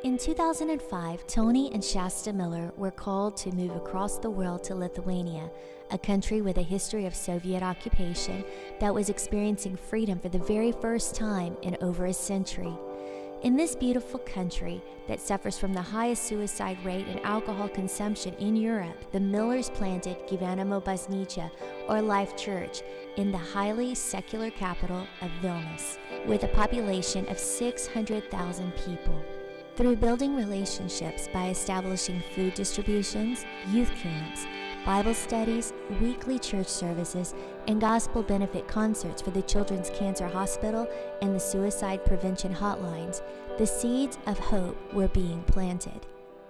In 2005, Tony and Shasta Miller were called to move across the world to Lithuania, a country with a history of Soviet occupation that was experiencing freedom for the very first time in over a century. In this beautiful country that suffers from the highest suicide rate and alcohol consumption in Europe, the Millers planted Gyvenimo Bažnyčia, or Life Church, in the highly secular capital of Vilnius, with a population of 600,000 people. Through building relationships by establishing food distributions, youth camps, Bible studies, weekly church services, and gospel benefit concerts for the Children's Cancer Hospital and the suicide prevention hotlines, the seeds of hope were being planted.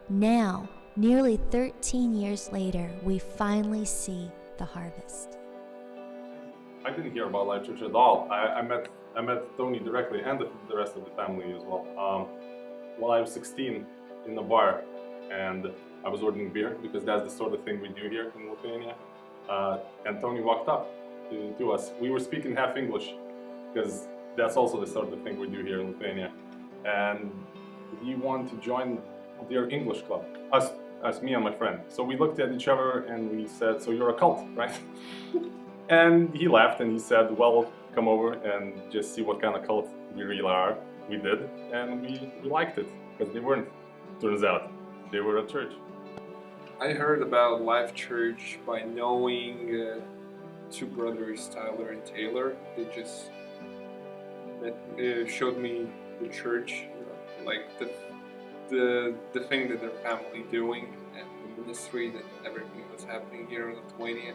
Now, nearly 13 years later, we finally see the harvest. I didn't hear about Life Church at all. I met Tony directly and the rest of the family as well. While I was 16 in the bar, and I was ordering beer because that's the sort of thing we do here in Lithuania. And Tony walked up to us. We were speaking half English because that's also the sort of thing we do here in Lithuania. And he wanted to join their English club, us, me and my friend. So we looked at each other and we said, "So you're a cult, right?" And he laughed and he said, "Well, come over and just see what kind of cult we really are." We did, and we liked it because they weren't. Turns out, they were a church. I heard about Life Church by knowing two brothers, Tyler and Taylor. They just showed me the church, like the thing that their family doing and the ministry that everything was happening here in Lithuania.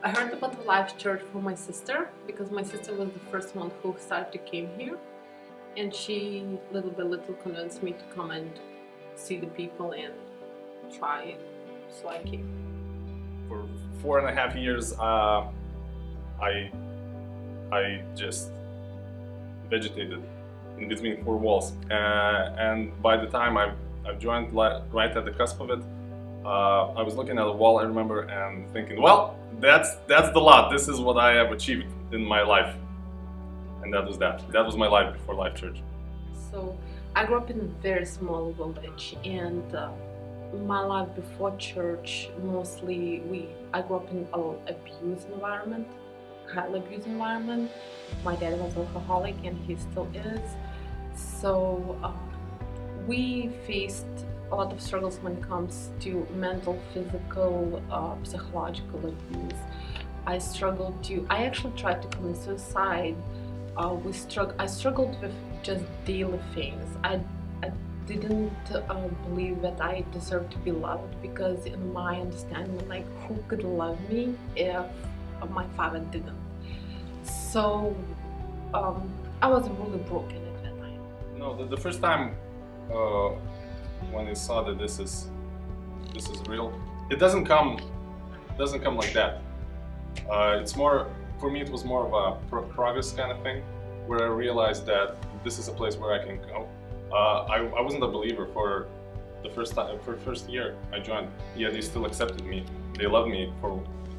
I heard about the Life Church from my sister because my sister was the first one who started to came here, and she little by little convinced me to come and see the people and try it. So I came. For 4.5 years, I just vegetated in between four walls, and by the time I've joined right at the cusp of it, I was looking at the wall, I remember, and thinking, well, that's the lot. This is what I have achieved in my life. And that was that. That was my life before Life Church. So I grew up in a very small village, and my life before church, mostly I grew up in an abuse environment, highly abused environment. My dad was alcoholic and he still is. So we faced a lot of struggles when it comes to mental, physical, psychological abuse. I actually tried to commit suicide. I struggled with just daily things. I didn't believe that I deserved to be loved, because in my understanding, like, who could love me if my father didn't? So I was really broken at that time. No, the first time when I saw that this is real, it doesn't come like that. It's more, for me, it was more of a progress kind of thing, where I realized that this is a place where I can go. I wasn't a believer for the first year I joined. Yeah, they still accepted me. They loved me for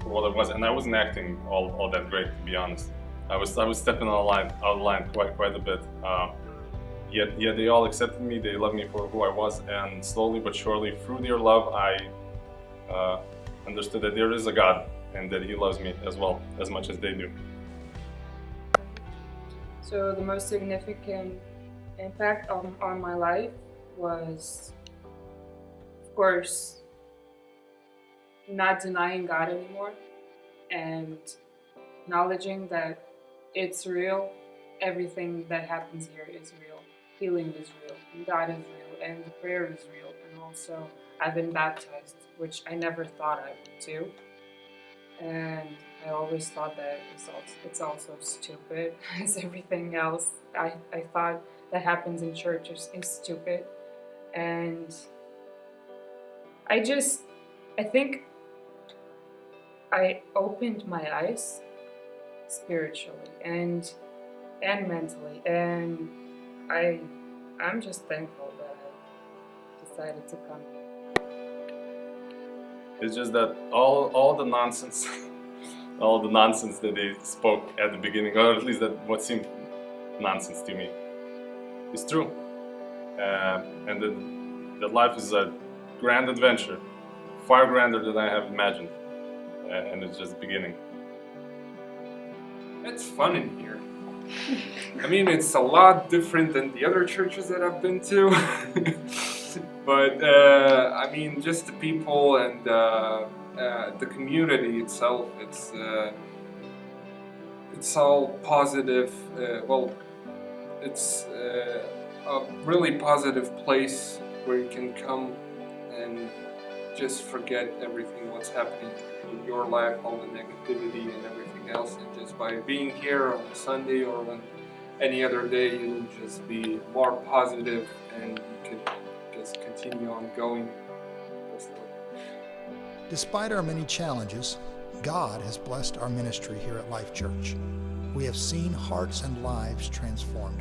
what I was, and I wasn't acting all that great, to be honest. I was stepping out of line quite a bit. Yet they all accepted me. They loved me for who I was, and slowly but surely, through their love, I understood that there is a God and that He loves me as well, as much as they do. So the most significant impact on my life was, of course, not denying God anymore and acknowledging that it's real. Everything that happens here is real. Healing is real, and God is real, and the prayer is real. And also, I've been baptized, which I never thought I would do. And I always thought that it's also stupid as everything else. I thought that happens in church is stupid. And I think I opened my eyes spiritually and mentally, and I'm just thankful that I decided to come here. It's just that all the nonsense, all the nonsense that they spoke at the beginning, or at least that what seemed nonsense to me, is true. and the life is a grand adventure, far grander than I have imagined, and it's just beginning. It's fun in here. I mean, it's a lot different than the other churches that I've been to. But, I mean, just the people and the community itself, it's all positive. It's a really positive place where you can come and just forget everything what's happening in your life, all the negativity and everything else, and just by being here on a Sunday or on any other day, you'll just be more positive and you can just continue on going. Despite our many challenges, God has blessed our ministry here at Life Church. We have seen hearts and lives transformed.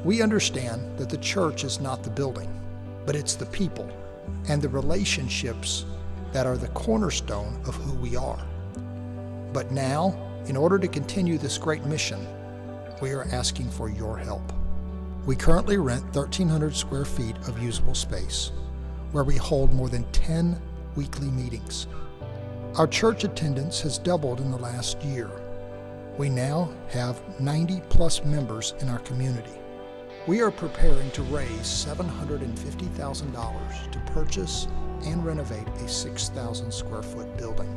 We understand that the church is not the building, but it's the people and the relationships that are the cornerstone of who we are. But now, in order to continue this great mission, we are asking for your help. We currently rent 1,300 square feet of usable space, where we hold more than 10 weekly meetings. Our church attendance has doubled in the last year. We now have 90 plus members in our community. We are preparing to raise $750,000 to purchase and renovate a 6,000 square foot building.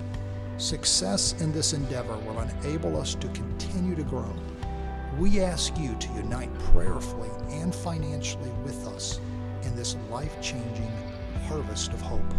Success in this endeavor will enable us to continue to grow. We ask you to unite prayerfully and financially with us in this life-changing harvest of hope.